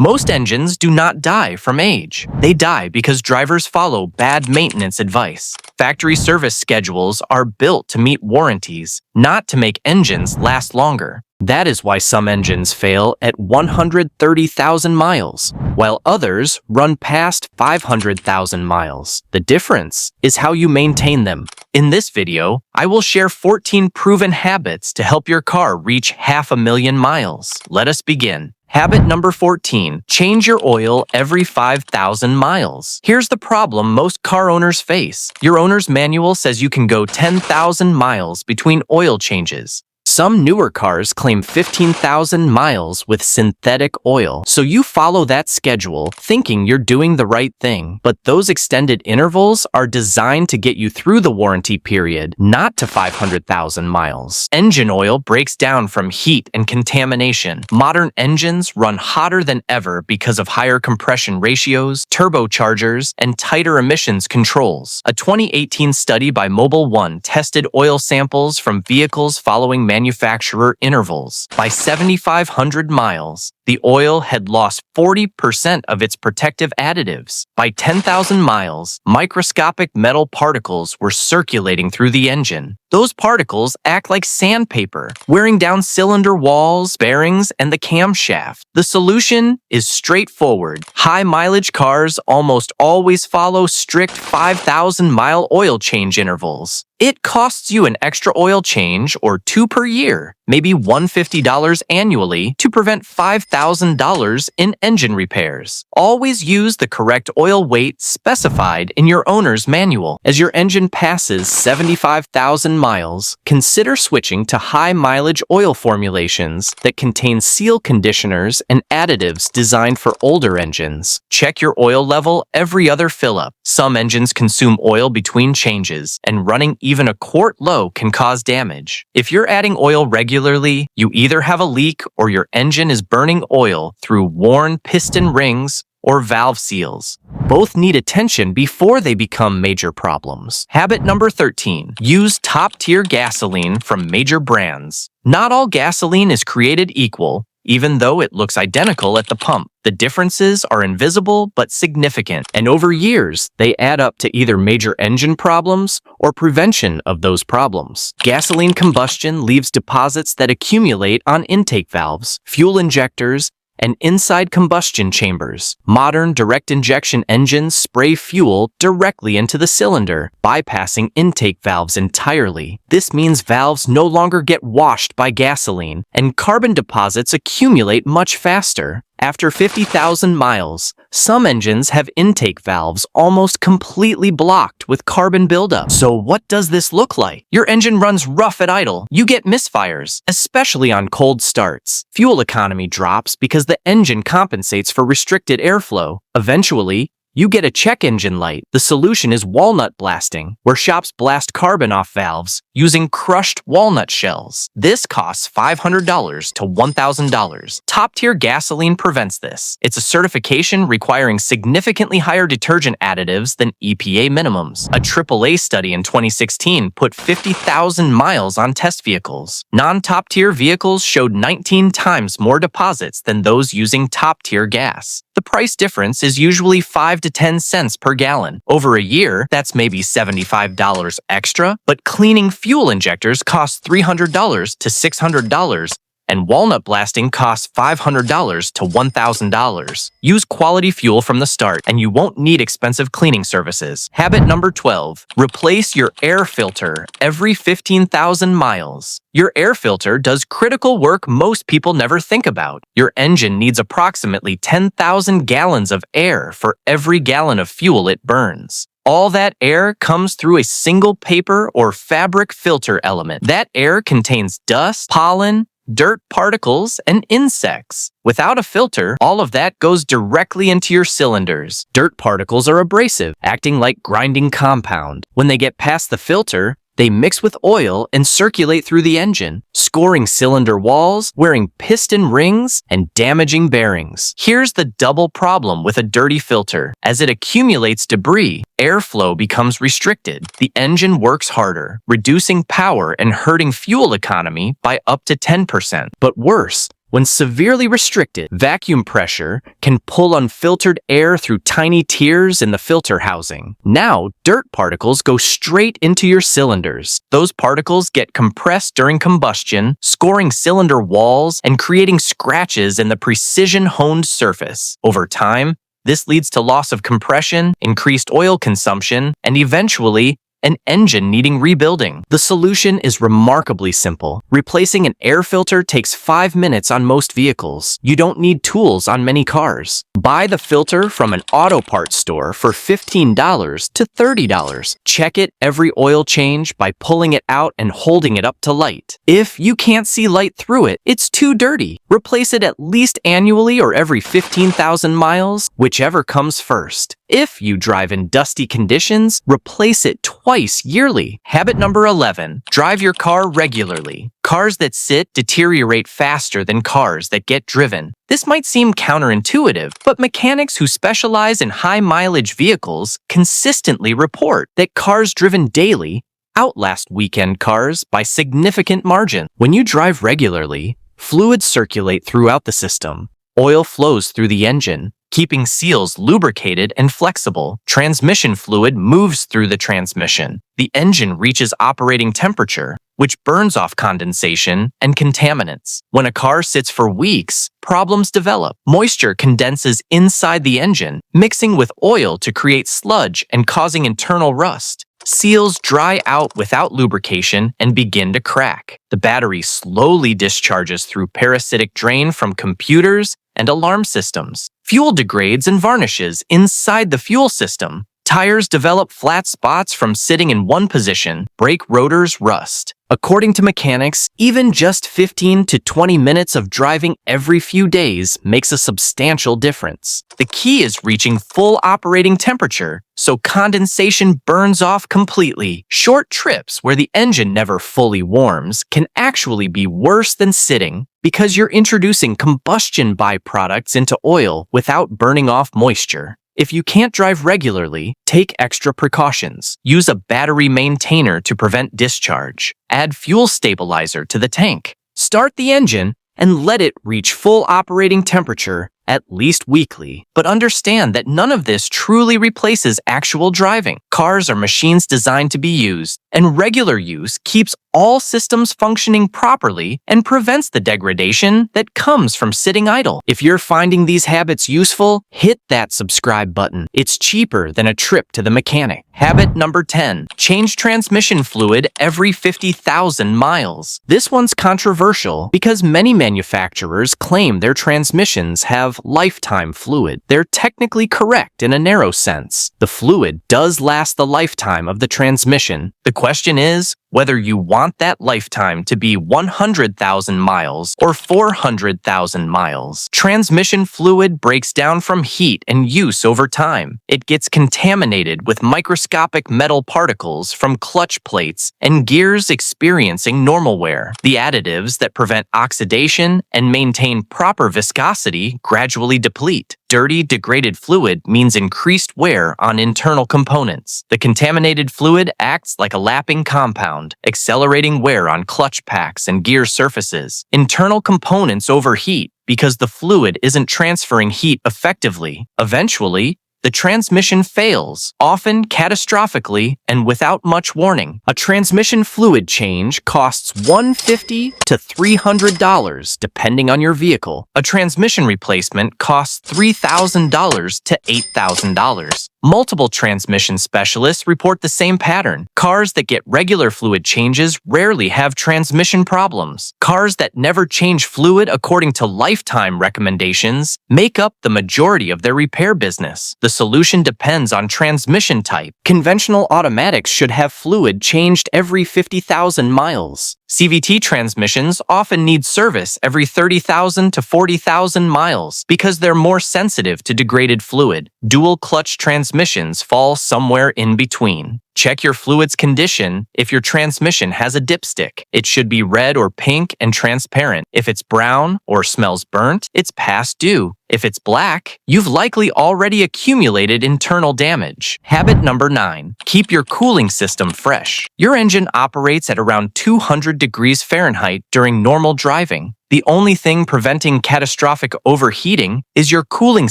Most engines do not die from age. They die because drivers follow bad maintenance advice. Factory service schedules are built to meet warranties, not to make engines last longer. That is why some engines fail at 130,000 miles, while others run past 500,000 miles. The difference is how you maintain them. In this video, I will share 14 proven habits to help your car reach 500,000 miles. Let us begin. Habit number 14, change your oil every 5,000 miles. Here's the problem most car owners face. Your owner's manual says you can go 10,000 miles between oil changes. Some newer cars claim 15,000 miles with synthetic oil, so you follow that schedule thinking you're doing the right thing. But those extended intervals are designed to get you through the warranty period, not to 500,000 miles. Engine oil breaks down from heat and contamination. Modern engines run hotter than ever because of higher compression ratios, turbochargers, and tighter emissions controls. A 2018 study by Mobil 1 tested oil samples from vehicles following manufacturer intervals. By 7,500 miles, the oil had lost 40% of its protective additives. By 10,000 miles, microscopic metal particles were circulating through the engine. Those particles act like sandpaper, wearing down cylinder walls, bearings, and the camshaft. The solution is straightforward. High-mileage cars almost always follow strict 5,000-mile oil change intervals. It costs you an extra oil change or two per year, maybe $150 annually, to prevent $5,000 in engine repairs. Always use the correct oil weight specified in your owner's manual. As your engine passes 75,000 miles, consider switching to high-mileage oil formulations that contain seal conditioners and additives designed for older engines. Check your oil level every other fill-up. Some engines consume oil between changes, and running even a quart low can cause damage. If you're adding oil regularly, you either have a leak or your engine is burning oil through worn piston rings or valve seals. Both need attention before they become major problems. Habit number 13, use top-tier gasoline from major brands. Not all gasoline is created equal, even though it looks identical at the pump. The differences are invisible but significant, and over years, they add up to either major engine problems or prevention of those problems. Gasoline combustion leaves deposits that accumulate on intake valves, fuel injectors, and inside combustion chambers. Modern direct injection engines spray fuel directly into the cylinder, bypassing intake valves entirely. This means valves no longer get washed by gasoline, and carbon deposits accumulate much faster. After 50,000 miles, some engines have intake valves almost completely blocked with carbon buildup. So what does this look like? Your engine runs rough at idle. You get misfires, especially on cold starts. Fuel economy drops because the engine compensates for restricted airflow. Eventually, you get a check engine light. The solution is walnut blasting, where shops blast carbon off valves using crushed walnut shells. This costs $500 to $1,000. Top-tier gasoline prevents this. It's a certification requiring significantly higher detergent additives than EPA minimums. A AAA study in 2016 put 50,000 miles on test vehicles. Non-top-tier vehicles showed 19 times more deposits than those using top-tier gas. The price difference is usually 5 to 10 cents per gallon. Over a year, that's maybe $75 extra, but cleaning fuel injectors costs $300 to $600, and walnut blasting costs $500 to $1,000. Use quality fuel from the start, and you won't need expensive cleaning services. Habit number 12, replace your air filter every 15,000 miles. Your air filter does critical work most people never think about. Your engine needs approximately 10,000 gallons of air for every gallon of fuel it burns. All that air comes through a single paper or fabric filter element. That air contains dust, pollen, dirt particles, and insects. Without a filter, all of that goes directly into your cylinders. Dirt particles are abrasive, acting like grinding compound. When they get past the filter, they mix with oil and circulate through the engine, scoring cylinder walls, wearing piston rings, and damaging bearings. Here's the double problem with a dirty filter. As it accumulates debris, airflow becomes restricted. The engine works harder, reducing power and hurting fuel economy by up to 10%. But worse, When severely restricted, vacuum pressure can pull unfiltered air through tiny tears in the filter housing. Now, dirt particles go straight into your cylinders. Those particles get compressed during combustion, scoring cylinder walls and creating scratches in the precision-honed surface. Over time, this leads to loss of compression, increased oil consumption, and eventually, an engine needing rebuilding. The solution is remarkably simple. Replacing an air filter takes 5 minutes on most vehicles. You don't need tools on many cars. Buy the filter from an auto parts store for $15 to $30. Check it every oil change by pulling it out and holding it up to light. If you can't see light through it, it's too dirty. Replace it at least annually or every 15,000 miles, whichever comes first. If you drive in dusty conditions, replace it twice yearly. Habit number 11, drive your car regularly. Cars that sit deteriorate faster than cars that get driven. This might seem counterintuitive, but mechanics who specialize in high-mileage vehicles consistently report that cars driven daily outlast weekend cars by significant margin. When you drive regularly, fluids circulate throughout the system. Oil flows through the engine, keeping seals lubricated and flexible. Transmission fluid moves through the transmission. The engine reaches operating temperature, which burns off condensation and contaminants. When a car sits for weeks, problems develop. Moisture condenses inside the engine, mixing with oil to create sludge and causing internal rust. Seals dry out without lubrication and begin to crack. The battery slowly discharges through parasitic drain from computers and alarm systems. Fuel degrades and varnishes inside the fuel system. Tires develop flat spots from sitting in one position. Brake rotors rust. According to mechanics, even just 15 to 20 minutes of driving every few days makes a substantial difference. The key is reaching full operating temperature, so condensation burns off completely. Short trips where the engine never fully warms can actually be worse than sitting because you're introducing combustion byproducts into oil without burning off moisture. If you can't drive regularly, take extra precautions. Use a battery maintainer to prevent discharge. Add fuel stabilizer to the tank. Start the engine and let it reach full operating temperature at least weekly. But understand that none of this truly replaces actual driving. Cars are machines designed to be used, and regular use keeps all systems functioning properly and prevents the degradation that comes from sitting idle. If you're finding these habits useful, hit that subscribe button. It's cheaper than a trip to the mechanic. Habit number 10, change transmission fluid every 50,000 miles. This one's controversial because many manufacturers claim their transmissions have lifetime fluid. They're technically correct in a narrow sense. The fluid does last the lifetime of the transmission. The question is whether you want that lifetime to be 100,000 miles or 400,000 miles. Transmission fluid breaks down from heat and use over time. It gets contaminated with microscopic metal particles from clutch plates and gears experiencing normal wear. The additives that prevent oxidation and maintain proper viscosity gradually deplete. Dirty, degraded fluid means increased wear on internal components. The contaminated fluid acts like a lapping compound, accelerating wear on clutch packs and gear surfaces. Internal components overheat because the fluid isn't transferring heat effectively. Eventually, the transmission fails, often catastrophically and without much warning. A transmission fluid change costs $150 to $300 depending on your vehicle. A transmission replacement costs $3,000 to $8,000. Multiple transmission specialists report the same pattern. Cars that get regular fluid changes rarely have transmission problems. Cars that never change fluid according to lifetime recommendations make up the majority of their repair business. The solution depends on transmission type. Conventional automatics should have fluid changed every 50,000 miles. CVT transmissions often need service every 30,000 to 40,000 miles because they're more sensitive to degraded fluid. Dual clutch transmissions fall somewhere in between. Check your fluid's condition if your transmission has a dipstick. It should be red or pink and transparent. If it's brown or smells burnt, it's past due. If it's black, you've likely already accumulated internal damage. Habit number 9, keep your cooling system fresh. Your engine operates at around 200 100 degrees Fahrenheit during normal driving. The only thing preventing catastrophic overheating is your cooling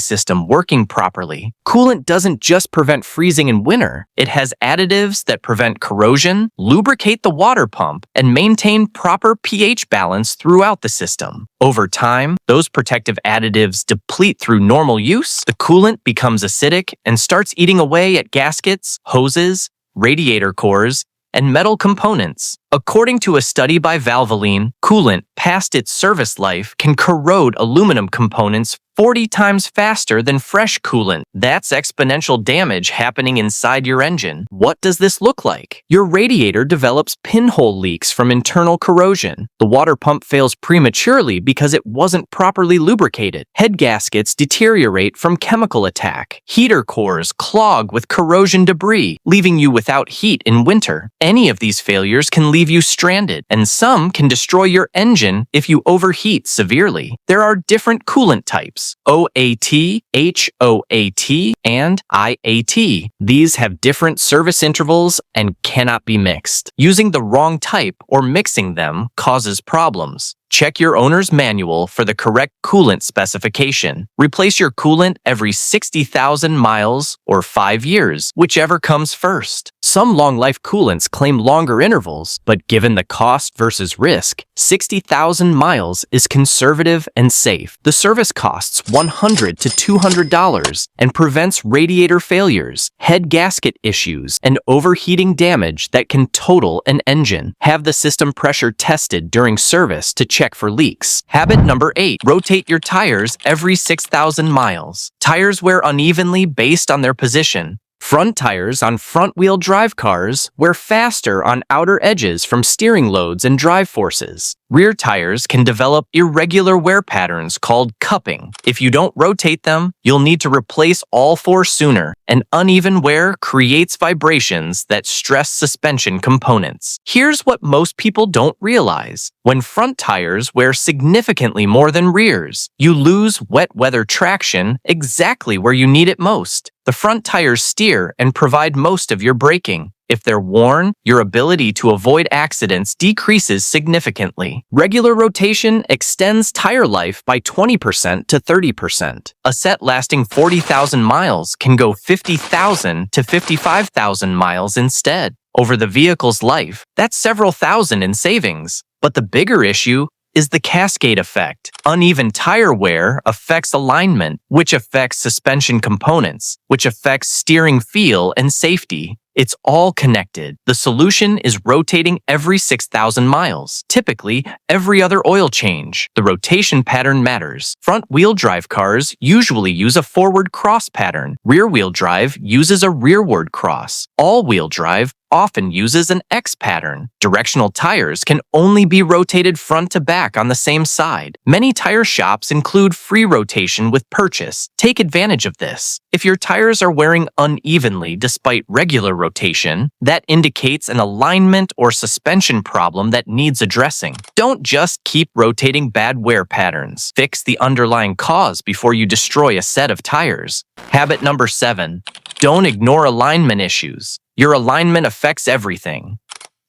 system working properly. Coolant doesn't just prevent freezing in winter. It has additives that prevent corrosion, lubricate the water pump, and maintain proper pH balance throughout the system. Over time, those protective additives deplete through normal use, the coolant becomes acidic and starts eating away at gaskets, hoses, radiator cores, and metal components. According to a study by Valvoline, coolant past its service life can corrode aluminum components 40 times faster than fresh coolant. That's exponential damage happening inside your engine. What does this look like? Your radiator develops pinhole leaks from internal corrosion. The water pump fails prematurely because it wasn't properly lubricated. Head gaskets deteriorate from chemical attack. Heater cores clog with corrosion debris, leaving you without heat in winter. Any of these failures can leave you stranded, and some can destroy your engine if you overheat severely. There are different coolant types: OAT, HOAT, and IAT. These have different service intervals and cannot be mixed. Using the wrong type or mixing them causes problems. Check your owner's manual for the correct coolant specification. Replace your coolant every 60,000 miles or 5 years, whichever comes first. Some long-life coolants claim longer intervals, but given the cost versus risk, 60,000 miles is conservative and safe. The service costs $100 to $200 and prevents radiator failures, head gasket issues, and overheating damage that can total an engine. Have the system pressure tested during service to check for leaks. Habit number 8, rotate your tires every 6,000 miles. Tires wear unevenly based on their position. Front tires on front-wheel drive cars wear faster on outer edges from steering loads and drive forces. Rear tires can develop irregular wear patterns called cupping. If you don't rotate them, you'll need to replace all 4 sooner. An uneven wear creates vibrations that stress suspension components. Here's what most people don't realize. When front tires wear significantly more than rears, you lose wet weather traction exactly where you need it most. The front tires steer and provide most of your braking. If they're worn, your ability to avoid accidents decreases significantly. Regular rotation extends tire life by 20% to 30%. A set lasting 40,000 miles can go 50,000 to 55,000 miles instead. Over the vehicle's life, that's several thousand in savings. But the bigger issue is the cascade effect. Uneven tire wear affects alignment, which affects suspension components, which affects steering feel and safety. It's all connected. The solution is rotating every 6,000 miles, typically every other oil change. The rotation pattern matters. Front-wheel drive cars usually use a forward cross pattern. Rear-wheel drive uses a rearward cross. All-wheel drive often uses an X pattern. Directional tires can only be rotated front to back on the same side. Many tire shops include free rotation with purchase. Take advantage of this. If your tires are wearing unevenly despite regular rotation, that indicates an alignment or suspension problem that needs addressing. Don't just keep rotating bad wear patterns. Fix the underlying cause before you destroy a set of tires. Habit number 7. Don't ignore alignment issues. Your alignment affects everything: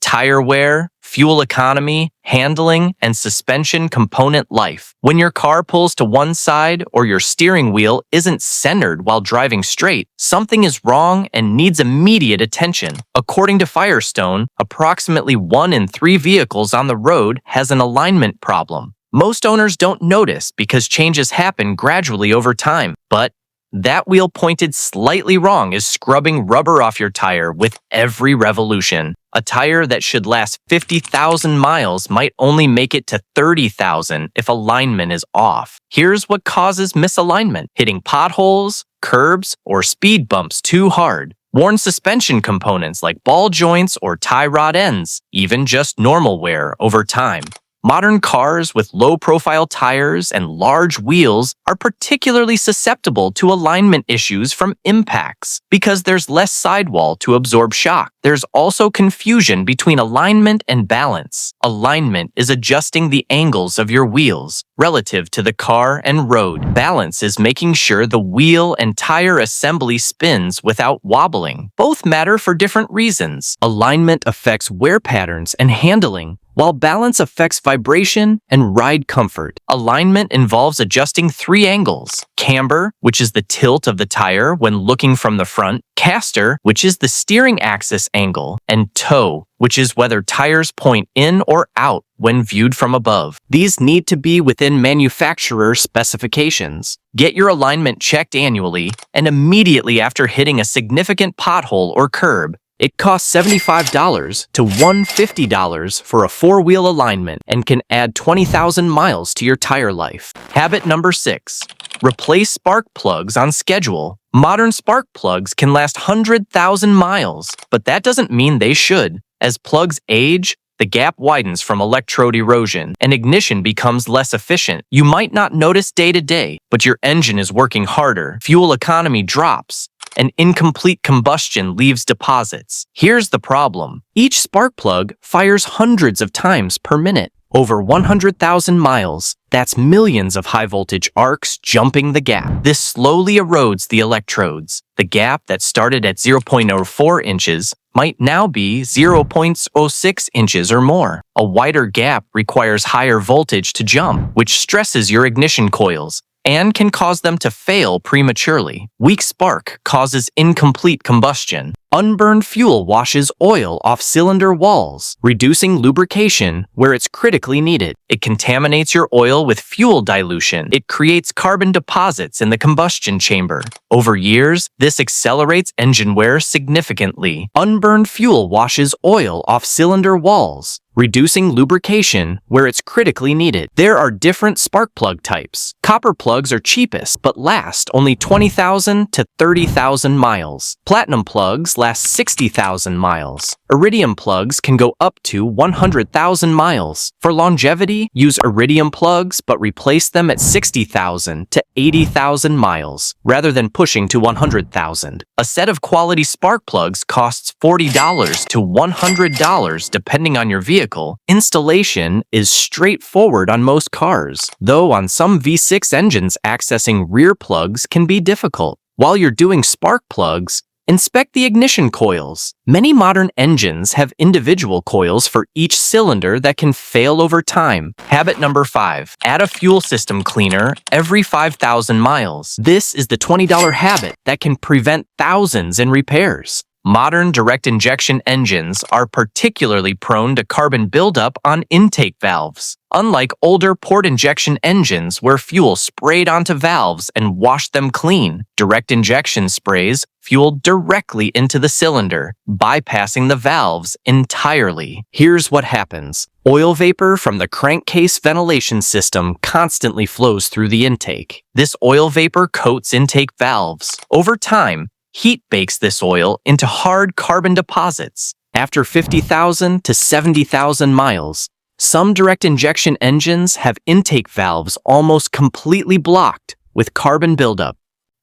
tire wear, fuel economy, handling, and suspension component life. When your car pulls to one side or your steering wheel isn't centered while driving straight, something is wrong and needs immediate attention. According to Firestone, approximately 1 in 3 vehicles on the road has an alignment problem. Most owners don't notice because changes happen gradually over time, but that wheel pointed slightly wrong is scrubbing rubber off your tire with every revolution. A tire that should last 50,000 miles might only make it to 30,000 if alignment is off. Here's what causes misalignment: hitting potholes, curbs, or speed bumps too hard. Worn suspension components like ball joints or tie rod ends, even just normal wear over time. Modern cars with low-profile tires and large wheels are particularly susceptible to alignment issues from impacts because there's less sidewall to absorb shock. There's also confusion between alignment and balance. Alignment is adjusting the angles of your wheels. relative to the car and road. Balance is making sure the wheel and tire assembly spins without wobbling. Both matter for different reasons. Alignment affects wear patterns and handling, while balance affects vibration and ride comfort. Alignment involves adjusting three angles: camber, which is the tilt of the tire when looking from the front; caster, which is the steering axis angle; and toe, which is whether tires point in or out when viewed from above. These need to be within manufacturer specifications. Get your alignment checked annually and immediately after hitting a significant pothole or curb. It costs $75 to $150 for a four-wheel alignment and can add 20,000 miles to your tire life. Habit number 6. Replace spark plugs on schedule. Modern spark plugs can last 100,000 miles, but that doesn't mean they should. As plugs age, the gap widens from electrode erosion and ignition becomes less efficient. You might not notice day to day, but your engine is working harder, fuel economy drops, and incomplete combustion leaves deposits. Here's the problem. Each spark plug fires hundreds of times per minute. Over 100,000 miles. That's millions of high-voltage arcs jumping the gap. This slowly erodes the electrodes. The gap that started at 0.04 inches might now be 0.06 inches or more. A wider gap requires higher voltage to jump, which stresses your ignition coils and can cause them to fail prematurely. Weak spark causes incomplete combustion. Unburned fuel washes oil off cylinder walls, reducing lubrication where it's critically needed. It contaminates your oil with fuel dilution. It creates carbon deposits in the combustion chamber. Over years, this accelerates engine wear significantly. Unburned fuel washes oil off cylinder walls, reducing lubrication where it's critically needed. There are different spark plug types. Copper plugs are cheapest, but last only 20,000 to 30,000 miles. Platinum plugs last 60,000 miles. Iridium plugs can go up to 100,000 miles. For longevity, use iridium plugs but replace them at 60,000 to 80,000 miles, rather than pushing to 100,000. A set of quality spark plugs costs $40 to $100 depending on your vehicle. Installation is straightforward on most cars, though on some V6 engines accessing rear plugs can be difficult. While you're doing spark plugs, inspect the ignition coils. Many modern engines have individual coils for each cylinder that can fail over time. Habit number 5. Add a fuel system cleaner every 5,000 miles. This is the $20 habit that can prevent thousands in repairs. Modern direct injection engines are particularly prone to carbon buildup on intake valves. Unlike older port injection engines where fuel sprayed onto valves and washed them clean, direct injection sprays fuel directly into the cylinder, bypassing the valves entirely. Here's what happens. Oil vapor from the crankcase ventilation system constantly flows through the intake. This oil vapor coats intake valves. Over time, heat bakes this oil into hard carbon deposits. After 50,000 to 70,000 miles, some direct injection engines have intake valves almost completely blocked with carbon buildup.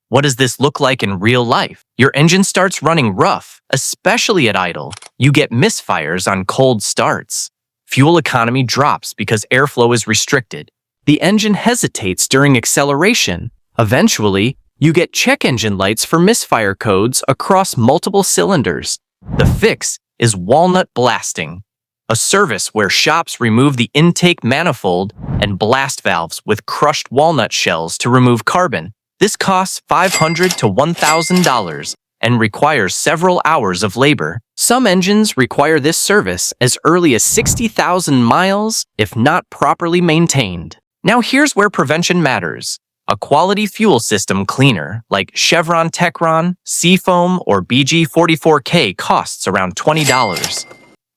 What does this look like in real life? Your engine starts running rough, especially at idle. You get misfires on cold starts. Fuel economy drops because airflow is restricted. The engine hesitates during acceleration. Eventually, you get check engine lights for misfire codes across multiple cylinders. The fix is walnut blasting, a service where shops remove the intake manifold and blast valves with crushed walnut shells to remove carbon. This costs $500 to $1,000 and requires several hours of labor. Some engines require this service as early as 60,000 miles if not properly maintained. Now here's where prevention matters. A quality fuel system cleaner like Chevron Techron, Seafoam, or BG44K costs around $20.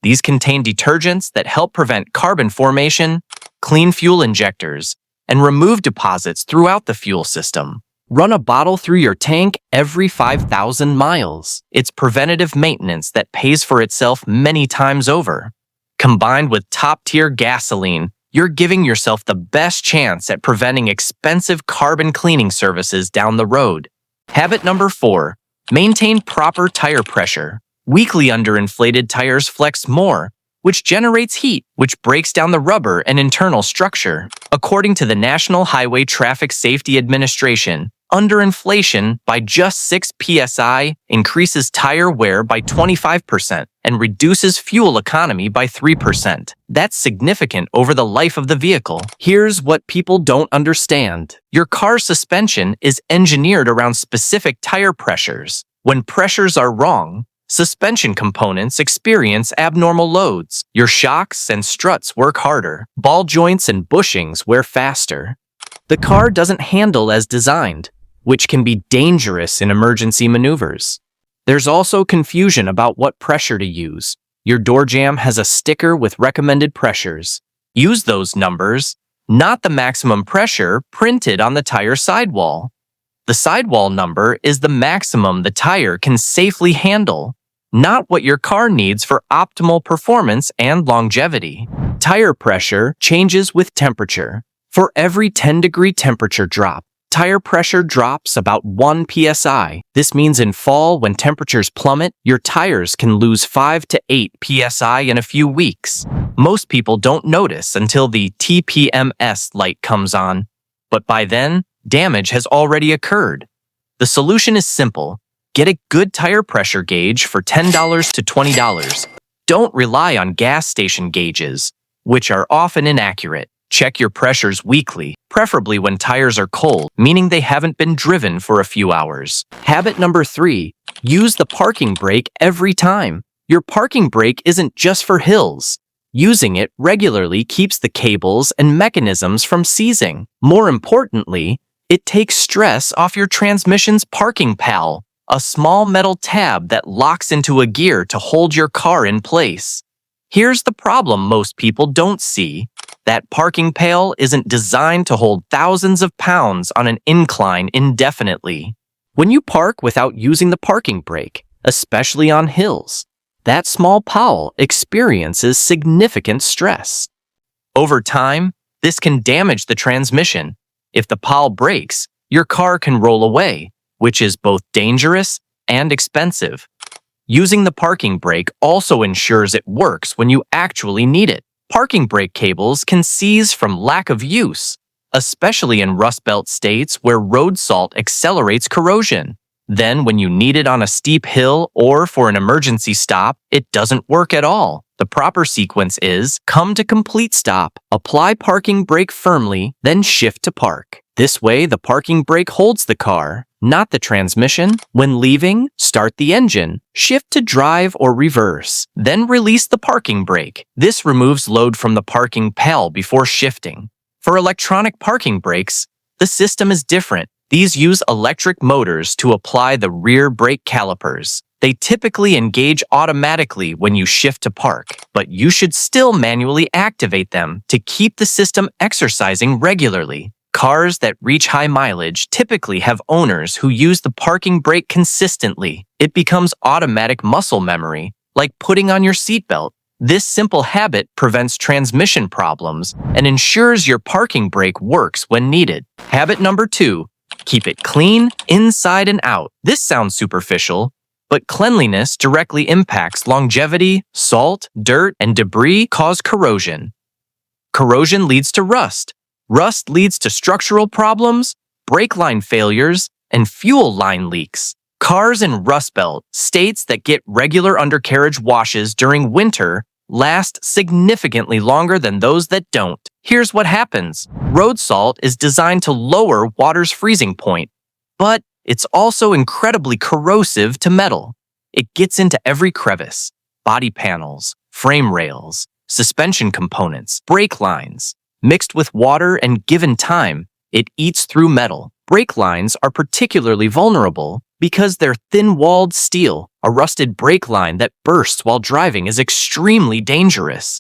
These contain detergents that help prevent carbon formation, clean fuel injectors, and remove deposits throughout the fuel system. Run a bottle through your tank every 5,000 miles. It's preventative maintenance that pays for itself many times over. Combined with top-tier gasoline, you're giving yourself the best chance at preventing expensive carbon cleaning services down the road. Habit number 4. Maintain proper tire pressure. Weakly underinflated tires flex more, which generates heat, which breaks down the rubber and internal structure. According to the National Highway Traffic Safety Administration, underinflation by just 6 psi increases tire wear by 25% and reduces fuel economy by 3%. That's significant over the life of the vehicle. Here's what people don't understand. Your car's suspension is engineered around specific tire pressures. When pressures are wrong, suspension components experience abnormal loads. Your shocks and struts work harder. Ball joints and bushings wear faster. The car doesn't handle as designed, which can be dangerous in emergency maneuvers. There's also confusion about what pressure to use. Your door jamb has a sticker with recommended pressures. Use those numbers, not the maximum pressure printed on the tire sidewall. The sidewall number is the maximum the tire can safely handle, not what your car needs for optimal performance and longevity. Tire pressure changes with temperature. For every 10-degree temperature drop, tire pressure drops about 1 psi. This means in fall, when temperatures plummet, your tires can lose 5 to 8 psi in a few weeks. Most people don't notice until the TPMS light comes on, but by then, damage has already occurred. The solution is simple. Get a good tire pressure gauge for $10 to $20. Don't rely on gas station gauges, which are often inaccurate. Check your pressures weekly, preferably when tires are cold, meaning they haven't been driven for a few hours. Habit number 3, use the parking brake every time. Your parking brake isn't just for hills. Using it regularly keeps the cables and mechanisms from seizing. More importantly, it takes stress off your transmission's parking pal, a small metal tab that locks into a gear to hold your car in place. Here's the problem most people don't see. That parking pail isn't designed to hold thousands of pounds on an incline indefinitely. When you park without using the parking brake, especially on hills, that small pal experiences significant stress. Over time, this can damage the transmission. If the pal breaks, your car can roll away, which is both dangerous and expensive. Using the parking brake also ensures it works when you actually need it. Parking brake cables can seize from lack of use, especially in Rust Belt states where road salt accelerates corrosion. Then, when you need it on a steep hill or for an emergency stop, it doesn't work at all. The proper sequence is come to complete stop, apply parking brake firmly, then shift to park. This way, the parking brake holds the car, not the transmission. When leaving, start the engine, shift to drive or reverse, then release the parking brake. This removes load from the parking pal before shifting. For electronic parking brakes, the system is different. These use electric motors to apply the rear brake calipers. They typically engage automatically when you shift to park, but you should still manually activate them to keep the system exercising regularly. Cars that reach high mileage typically have owners who use the parking brake consistently. It becomes automatic muscle memory, like putting on your seatbelt. This simple habit prevents transmission problems and ensures your parking brake works when needed. Habit number 2, keep it clean inside and out. This sounds superficial, but cleanliness directly impacts longevity. Salt, dirt, and debris cause corrosion. Corrosion leads to rust. Rust leads to structural problems, brake line failures, and fuel line leaks. Cars in Rust Belt, states that get regular undercarriage washes during winter, last significantly longer than those that don't. Here's what happens. Road salt is designed to lower water's freezing point, but it's also incredibly corrosive to metal. It gets into every crevice, body panels, frame rails, suspension components, brake lines. Mixed with water and given time, it eats through metal. Brake lines are particularly vulnerable because they're thin-walled steel. A rusted brake line that bursts while driving is extremely dangerous.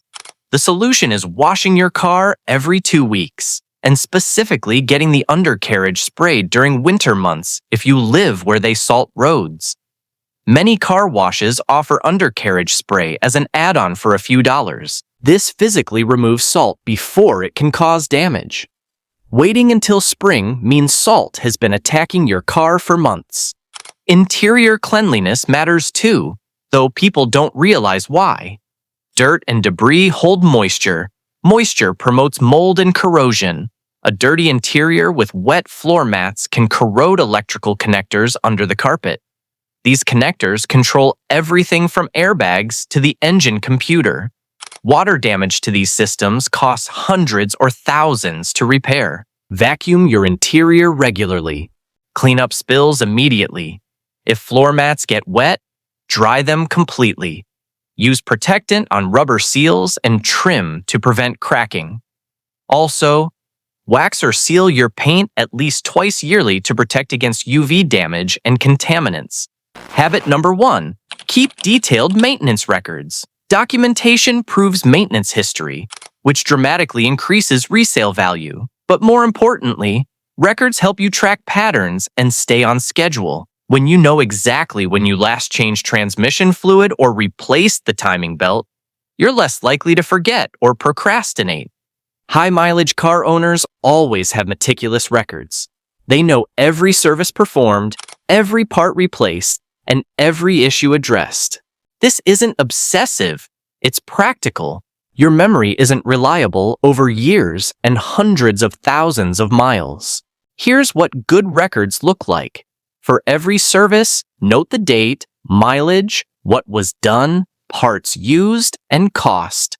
The solution is washing your car every 2 weeks, and specifically getting the undercarriage sprayed during winter months if you live where they salt roads. Many car washes offer undercarriage spray as an add-on for a few dollars. This physically removes salt before it can cause damage. Waiting until spring means salt has been attacking your car for months. Interior cleanliness matters too, though people don't realize why. Dirt and debris hold moisture. Moisture promotes mold and corrosion. A dirty interior with wet floor mats can corrode electrical connectors under the carpet. These connectors control everything from airbags to the engine computer. Water damage to these systems costs hundreds or thousands to repair. Vacuum your interior regularly. Clean up spills immediately. If floor mats get wet, dry them completely. Use protectant on rubber seals and trim to prevent cracking. Also, wax or seal your paint at least twice yearly to protect against UV damage and contaminants. Habit number 1, keep detailed maintenance records. Documentation proves maintenance history, which dramatically increases resale value. But more importantly, records help you track patterns and stay on schedule. When you know exactly when you last changed transmission fluid or replaced the timing belt, you're less likely to forget or procrastinate. High-mileage car owners always have meticulous records. They know every service performed, every part replaced, and every issue addressed. This isn't obsessive, it's practical. Your memory isn't reliable over years and hundreds of thousands of miles. Here's what good records look like. For every service, note the date, mileage, what was done, parts used, and cost.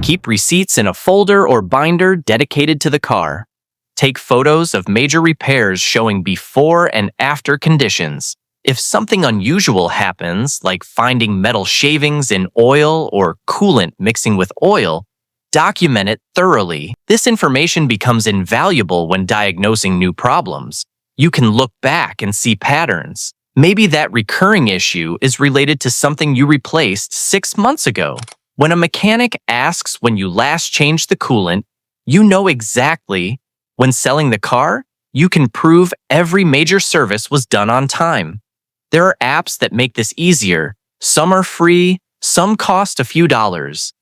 Keep receipts in a folder or binder dedicated to the car. Take photos of major repairs showing before and after conditions. If something unusual happens, like finding metal shavings in oil or coolant mixing with oil, document it thoroughly. This information becomes invaluable when diagnosing new problems. You can look back and see patterns. Maybe that recurring issue is related to something you replaced 6 months ago. When a mechanic asks when you last changed the coolant, you know exactly. When selling the car, you can prove every major service was done on time. There are apps that make this easier. Some are free, some cost a few dollars.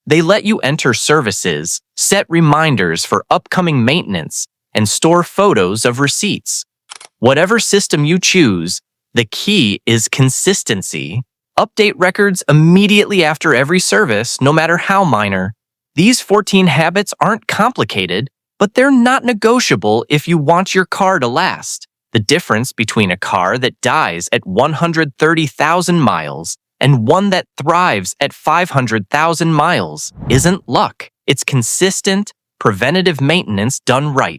They let you enter services, set reminders for upcoming maintenance, and store photos of receipts. Whatever system you choose, the key is consistency. Update records immediately after every service, no matter how minor. These 14 habits aren't complicated, but they're not negotiable if you want your car to last. The difference between a car that dies at 130,000 miles and one that thrives at 500,000 miles isn't luck. It's consistent, preventative maintenance done right.